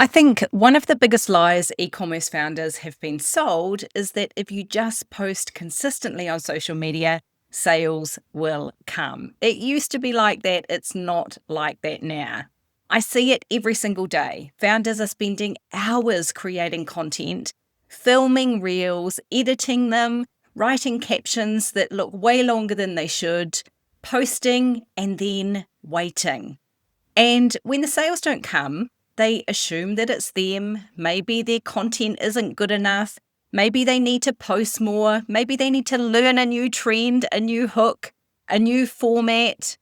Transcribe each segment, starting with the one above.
I think one of the biggest lies e-commerce founders have been sold is that if you just post consistently on social media, sales will come. It used to be like that. It's not like that now. I see it every single day. Founders are spending hours creating content, filming reels, editing them, writing captions that look way longer than they should, posting, and then waiting. And when the sales don't come, they assume that it's them. Maybe their content isn't good enough. Maybe they need to post more. Maybe they need to learn a new trend, a new hook, a new format.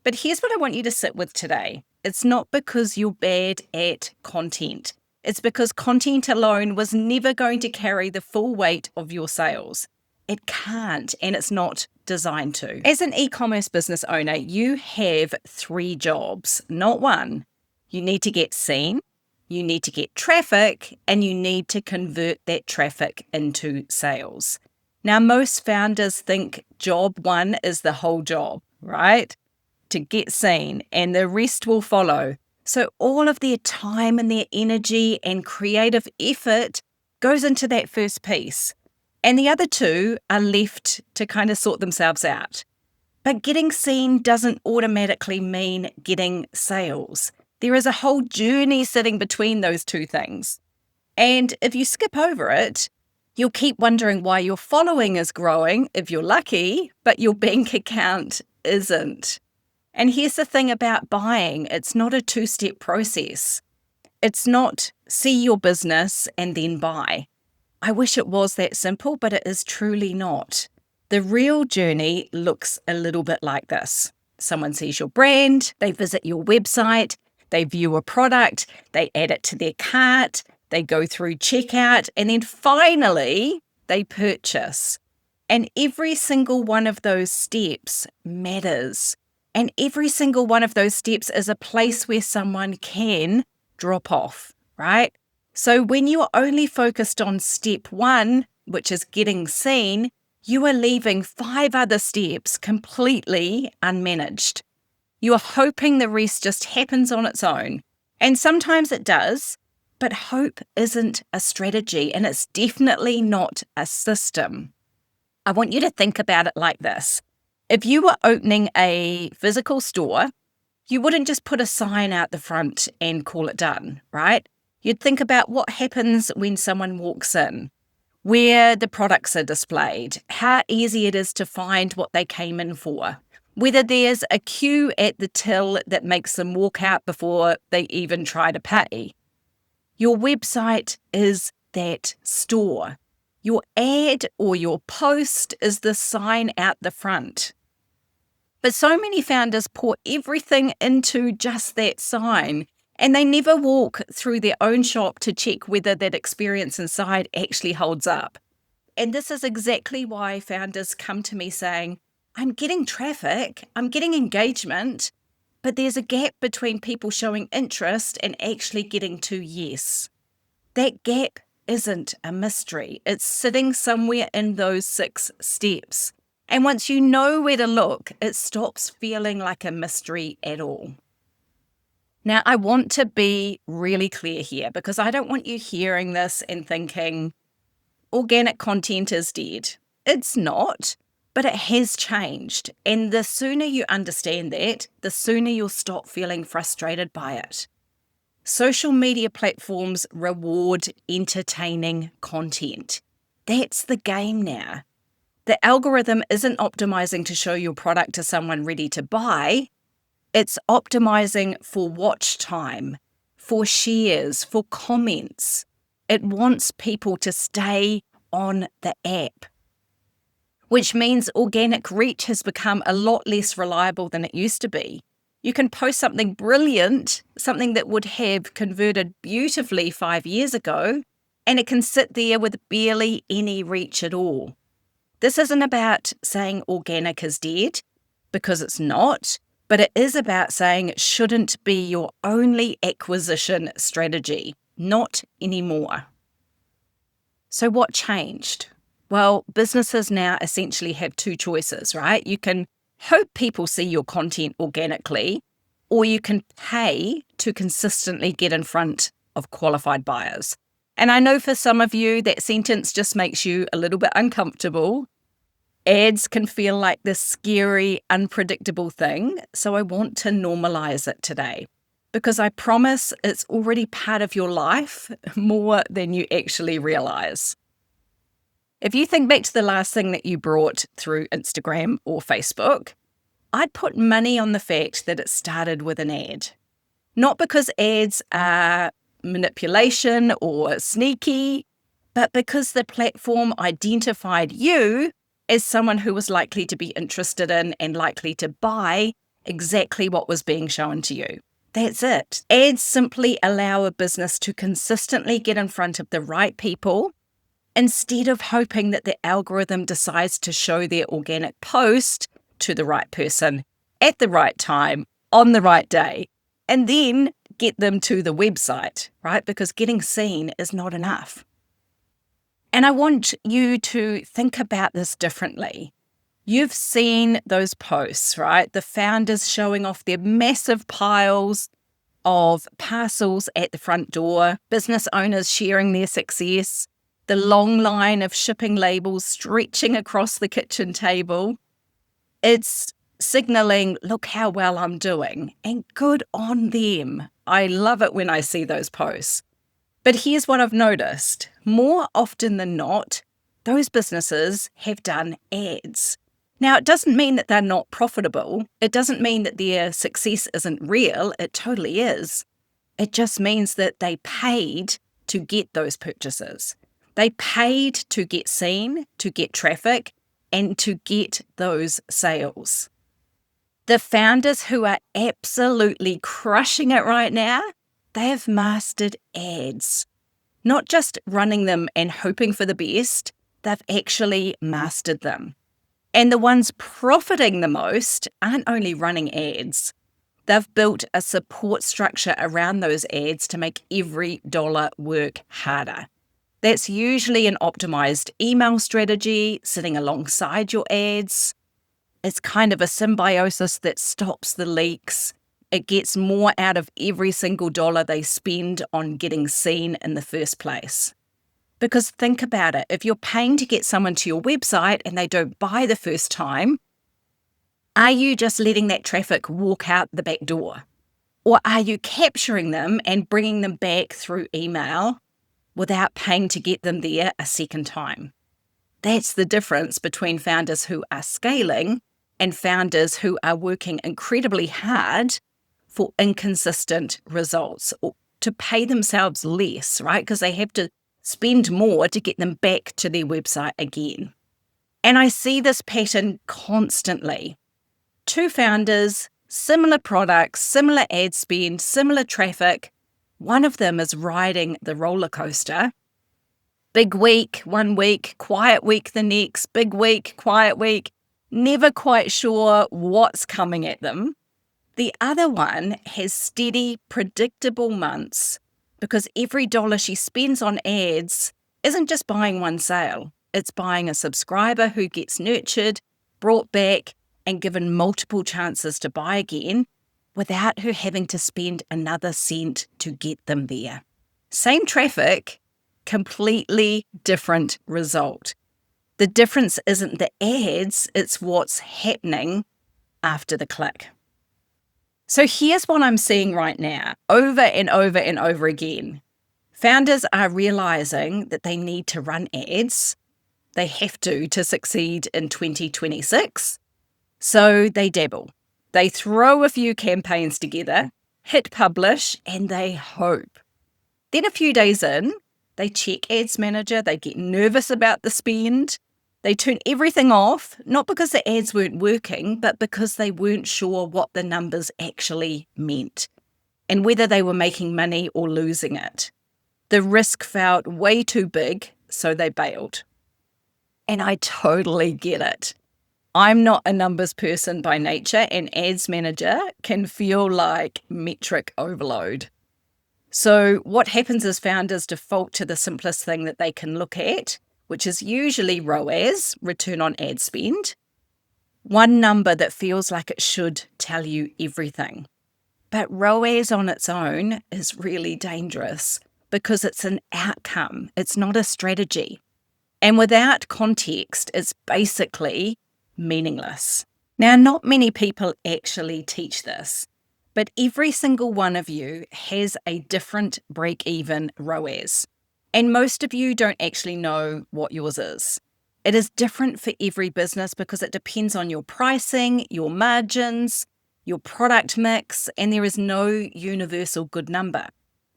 But here's what I want you to sit with today. It's not because you're bad at content. It's because content alone was never going to carry the full weight of your sales. It can't, and it's not designed to. As an e-commerce business owner, you have 3 jobs, not one. You need to get seen, you need to get traffic, and you need to convert that traffic into sales. Now, most founders think job 1 is the whole job, right? To get seen, and the rest will follow. So all of their time and their energy and creative effort goes into that first piece. And the other 2 are left to kind of sort themselves out. But getting seen doesn't automatically mean getting sales. There is a whole journey sitting between those 2 things. And if you skip over it, you'll keep wondering why your following is growing, if you're lucky, but your bank account isn't. And here's the thing about buying. It's not a 2-step process. It's not see your business and then buy. I wish it was that simple, but it is truly not. The real journey looks a little bit like this. Someone sees your brand, they visit your website, they view a product, they add it to their cart, they go through checkout, and then finally they purchase. And every single one of those steps matters. And every single one of those steps is a place where someone can drop off, right? So when you are only focused on step 1, which is getting seen, you are leaving 5 other steps completely unmanaged. You are hoping the rest just happens on its own. And sometimes it does, but hope isn't a strategy, and it's definitely not a system. I want you to think about it like this. If you were opening a physical store, you wouldn't just put a sign out the front and call it done, right? You'd think about what happens when someone walks in, where the products are displayed, how easy it is to find what they came in for, whether there's a queue at the till that makes them walk out before they even try to pay. Your website is that store. Your ad or your post is the sign out the front. But so many founders pour everything into just that sign, and they never walk through their own shop to check whether that experience inside actually holds up. And this is exactly why founders come to me saying, I'm getting traffic, I'm getting engagement, but there's a gap between people showing interest and actually getting to yes. That gap isn't a mystery. It's sitting somewhere in those 6 steps. And once you know where to look, it stops feeling like a mystery at all. Now, I want to be really clear here because I don't want you hearing this and thinking organic content is dead. It's not, but it has changed. And the sooner you understand that, the sooner you'll stop feeling frustrated by it. Social media platforms reward entertaining content. That's the game now. The algorithm isn't optimizing to show your product to someone ready to buy. It's optimizing for watch time, for shares, for comments. It wants people to stay on the app, which means organic reach has become a lot less reliable than it used to be. You can post something brilliant, something that would have converted beautifully 5 years ago, and it can sit there with barely any reach at all. This isn't about saying organic is dead, because it's not, but it is about saying it shouldn't be your only acquisition strategy. Not anymore. So what changed? Well, businesses now essentially have 2 choices, right? You can hope people see your content organically, or you can pay to consistently get in front of qualified buyers. And I know for some of you, that sentence just makes you a little bit uncomfortable. Ads can feel like this scary, unpredictable thing, so I want to normalize it today because I promise it's already part of your life more than you actually realize. If you think back to the last thing that you bought through Instagram or Facebook, I'd put money on the fact that it started with an ad. Not because ads are manipulation or sneaky, but because the platform identified you as someone who was likely to be interested in and likely to buy exactly what was being shown to you. That's it. Ads simply allow a business to consistently get in front of the right people instead of hoping that the algorithm decides to show their organic post to the right person at the right time on the right day and then get them to the website, right? Because getting seen is not enough. And I want you to think about this differently. You've seen those posts, right? The founders showing off their massive piles of parcels at the front door, business owners sharing their success, the long line of shipping labels stretching across the kitchen table. It's signaling, look how well I'm doing, and good on them. I love it when I see those posts. But here's what I've noticed. More often than not, those businesses have done ads. Now, it doesn't mean that they're not profitable. It doesn't mean that their success isn't real. It totally is. It just means that they paid to get those purchases. They paid to get seen, to get traffic, and to get those sales. The founders who are absolutely crushing it right now, they have mastered ads. Not just running them and hoping for the best, they've actually mastered them. And the ones profiting the most aren't only running ads. They've built a support structure around those ads to make every dollar work harder. That's usually an optimized email strategy sitting alongside your ads. It's kind of a symbiosis that stops the leaks. It gets more out of every single dollar they spend on getting seen in the first place. Because think about it, if you're paying to get someone to your website and they don't buy the first time, are you just letting that traffic walk out the back door? Or are you capturing them and bringing them back through email without paying to get them there a second time? That's the difference between founders who are scaling and founders who are working incredibly hard for inconsistent results or to pay themselves less, right? Because they have to spend more to get them back to their website again. And I see this pattern constantly. Two founders, similar products, similar ad spend, similar traffic. One of them is riding the roller coaster. Big week, 1 week, quiet week the next, big week, quiet week, never quite sure what's coming at them. The other one has steady, predictable months because every dollar she spends on ads isn't just buying one sale. It's buying a subscriber who gets nurtured, brought back, and given multiple chances to buy again without her having to spend another cent to get them there. Same traffic, completely different result. The difference isn't the ads, it's what's happening after the click. So here's what I'm seeing right now, over and over and over again. Founders are realizing that they need to run ads. They have to succeed in 2026. So they dabble. They throw a few campaigns together, hit publish, and they hope. Then a few days in, they check Ads Manager, they get nervous about the spend. They turn everything off, not because the ads weren't working, but because they weren't sure what the numbers actually meant and whether they were making money or losing it. The risk felt way too big, so they bailed. And I totally get it. I'm not a numbers person by nature, and Ads Manager can feel like metric overload. So what happens is founders default to the simplest thing that they can look at, which is usually ROAS, return on ad spend, one number that feels like it should tell you everything. But ROAS on its own is really dangerous because it's an outcome, it's not a strategy. And without context, it's basically meaningless. Now, not many people actually teach this, but every single one of you has a different break-even ROAS. And most of you don't actually know what yours is. It is different for every business because it depends on your pricing, your margins, your product mix, and there is no universal good number.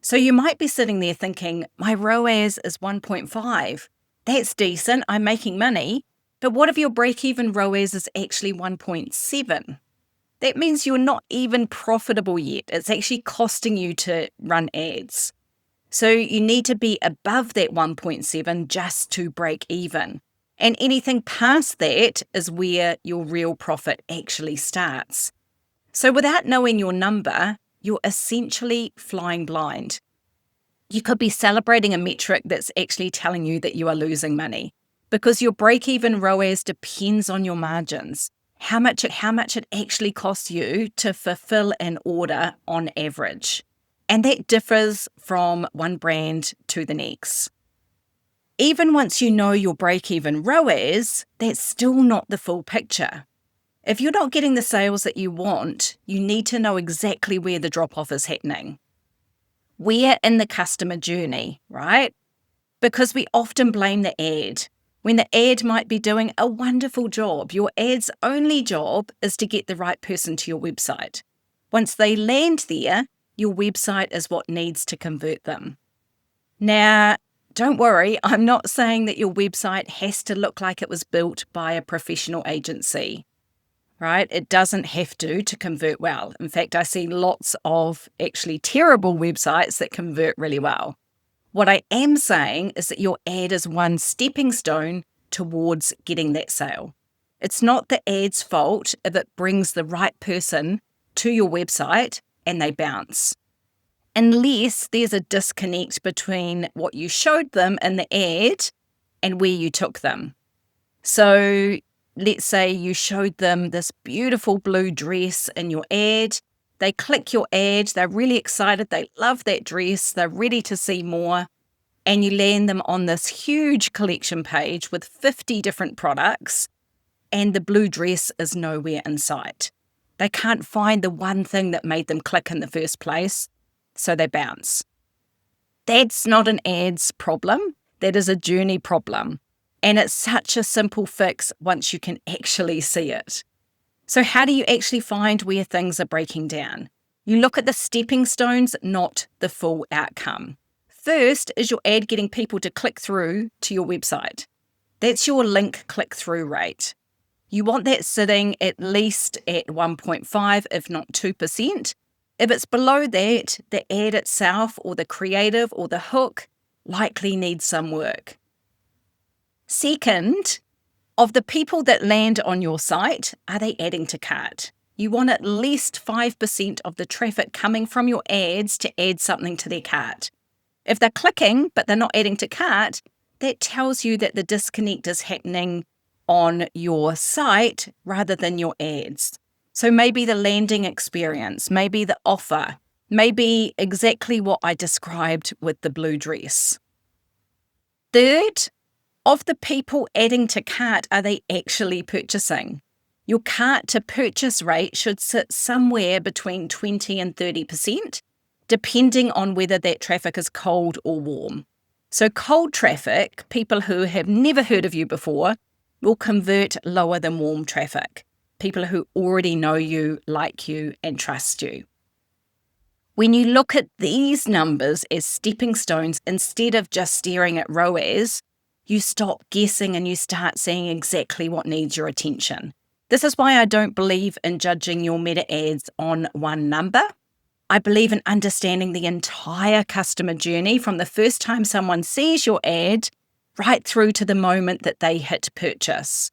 So you might be sitting there thinking, my ROAS is 1.5. That's decent, I'm making money. But what if your break-even ROAS is actually 1.7? That means you're not even profitable yet. It's actually costing you to run ads. So you need to be above that 1.7 just to break even. And anything past that is where your real profit actually starts. So without knowing your number, you're essentially flying blind. You could be celebrating a metric that's actually telling you that you are losing money because your break-even ROAS depends on your margins, how much it actually costs you to fulfill an order on average. And that differs from one brand to the next. Even once you know your break-even ROAS, that's still not the full picture. If you're not getting the sales that you want, you need to know exactly where the drop-off is happening. Where in the customer journey, right? Because we often blame the ad, when the ad might be doing a wonderful job. Your ad's only job is to get the right person to your website. Once they land there, your website is what needs to convert them. Now, don't worry, I'm not saying that your website has to look like it was built by a professional agency, right? It doesn't have to convert well. In fact, I see lots of actually terrible websites that convert really well. What I am saying is that your ad is one stepping stone towards getting that sale. It's not the ad's fault if it brings the right person to your website and they bounce. Unless there's a disconnect between what you showed them in the ad and where you took them. So let's say you showed them this beautiful blue dress in your ad. They click your ad, they're really excited, they love that dress, they're ready to see more, and you land them on this huge collection page with 50 different products, and the blue dress is nowhere in sight. They can't find the one thing that made them click in the first place, so they bounce. That's not an ad's problem, that is a journey problem. And it's such a simple fix once you can actually see it. So how do you actually find where things are breaking down? You look at the stepping stones, not the full outcome. First, is your ad getting people to click through to your website? That's your link click-through rate. You want that sitting at least at 1.5, if not 2%. If it's below that, the ad itself or the creative or the hook likely needs some work. Second, of the people that land on your site, are they adding to cart? You want at least 5% of the traffic coming from your ads to add something to their cart. If they're clicking, but they're not adding to cart, that tells you that the disconnect is happening on your site rather than your ads. So maybe the landing experience, maybe the offer, maybe exactly what I described with the blue dress. Third, of the people adding to cart, are they actually purchasing? Your cart to purchase rate should sit somewhere between 20 and 30%, depending on whether that traffic is cold or warm. So cold traffic, people who have never heard of you before, will convert lower than warm traffic, people who already know you, like you, and trust you. When you look at these numbers as stepping stones instead of just staring at ROAS, you stop guessing and you start seeing exactly what needs your attention. This is why I don't believe in judging your meta ads on one number. I believe in understanding the entire customer journey from the first time someone sees your ad right through to the moment that they hit purchase.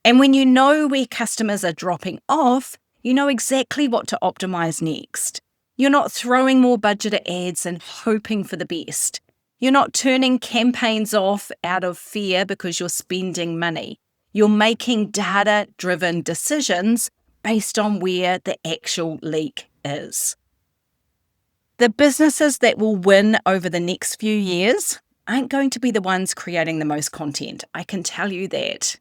And when you know where customers are dropping off, you know exactly what to optimize next. You're not throwing more budget at ads and hoping for the best. You're not turning campaigns off out of fear because you're spending money. You're making data-driven decisions based on where the actual leak is. The businesses that will win over the next few years aren't going to be the ones creating the most content. I can tell you that.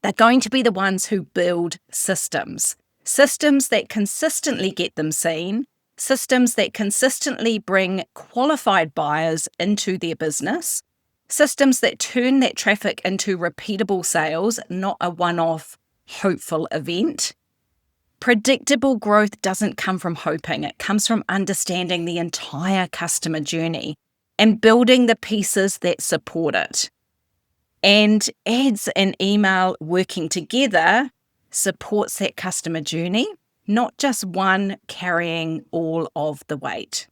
They're going to be the ones who build systems that consistently get them seen, systems that consistently bring qualified buyers into their business, systems that turn that traffic into repeatable sales, not a one-off hopeful event. Predictable growth doesn't come from hoping. It comes from understanding the entire customer journey and building the pieces that support it. And ads and email working together supports that customer journey, not just one carrying all of the weight.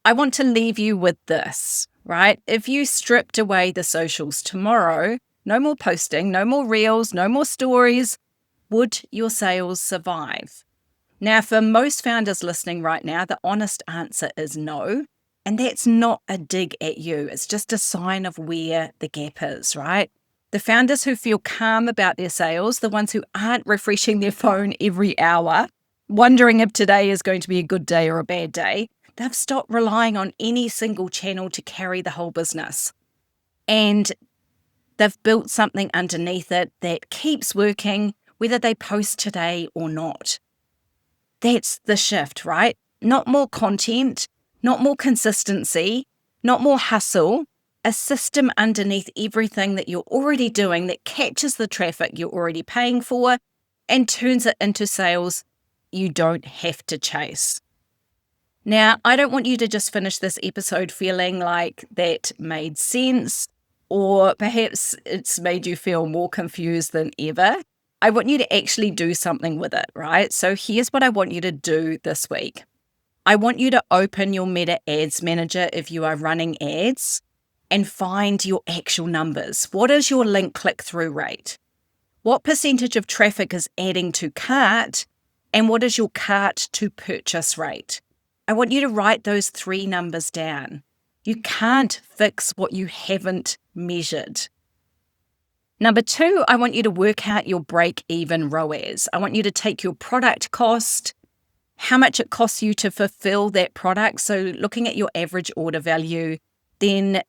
I want to leave you with this, right? If you stripped away the socials tomorrow, no more posting, no more reels, no more stories, would your sales survive? Now, for most founders listening right now, the honest answer is no. And that's not a dig at you. It's just a sign of where the gap is, right? The founders who feel calm about their sales, the ones who aren't refreshing their phone every hour, wondering if today is going to be a good day or a bad day, they've stopped relying on any single channel to carry the whole business. And they've built something underneath it that keeps working, whether they post today or not. That's the shift, right? Not more content, not more consistency, not more hustle, a system underneath everything that you're already doing that catches the traffic you're already paying for and turns it into sales you don't have to chase. Now, I don't want you to just finish this episode feeling like that made sense, or perhaps it's made you feel more confused than ever. I want you to actually do something with it, right? So here's what I want you to do this week. I want you to open your Meta Ads Manager if you are running ads and find your actual numbers. What is your link click-through rate? What percentage of traffic is adding to cart? And what is your cart to purchase rate? I want you to write those 3 numbers down. You can't fix what you haven't measured. Number 2, I want you to work out your break-even ROAS. I want you to take your product cost, how much it costs you to fulfill that product. So looking at your average order value, then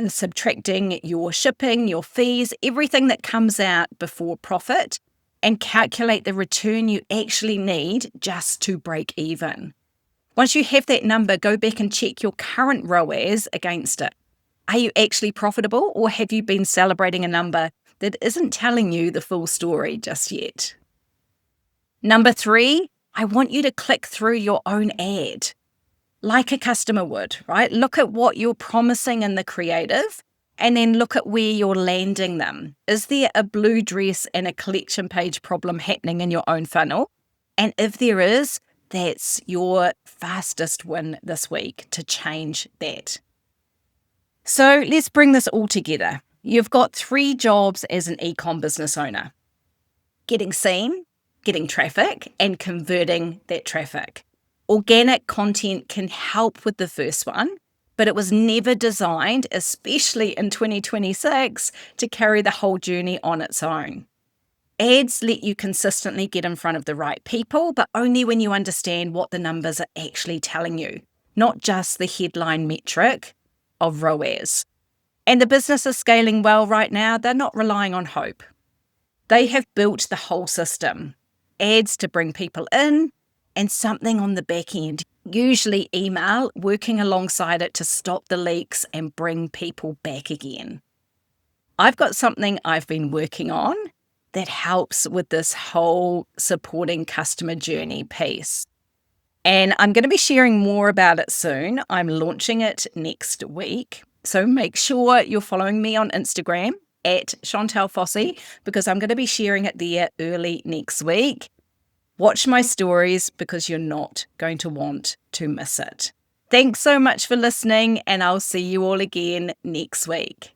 subtracting your shipping, your fees, everything that comes out before profit, and calculate the return you actually need just to break even. Once you have that number, go back and check your current ROAS against it. Are you actually profitable, or have you been celebrating a number that isn't telling you the full story just yet? Number 3, I want you to click through your own ad like a customer would, right? Look at what you're promising in the creative and then look at where you're landing them. Is there a blue dress and a collection page problem happening in your own funnel? And if there is, that's your fastest win this week to change that. So let's bring this all together. You've got 3 jobs as an e-com business owner: getting seen, getting traffic, and converting that traffic. Organic content can help with the first one, but it was never designed, especially in 2026, to carry the whole journey on its own. Ads let you consistently get in front of the right people, but only when you understand what the numbers are actually telling you, not just the headline metric of ROAS. And the business is scaling well right now. They're not relying on hope. They have built the whole system. Ads to bring people in and something on the back end, usually email, working alongside it to stop the leaks and bring people back again. I've got something I've been working on that helps with this whole supporting customer journey piece. And I'm going to be sharing more about it soon. I'm launching it next week. So make sure you're following me on Instagram at Chontelle Fossey, because I'm going to be sharing it there early next week. Watch my stories because you're not going to want to miss it. Thanks so much for listening, and I'll see you all again next week.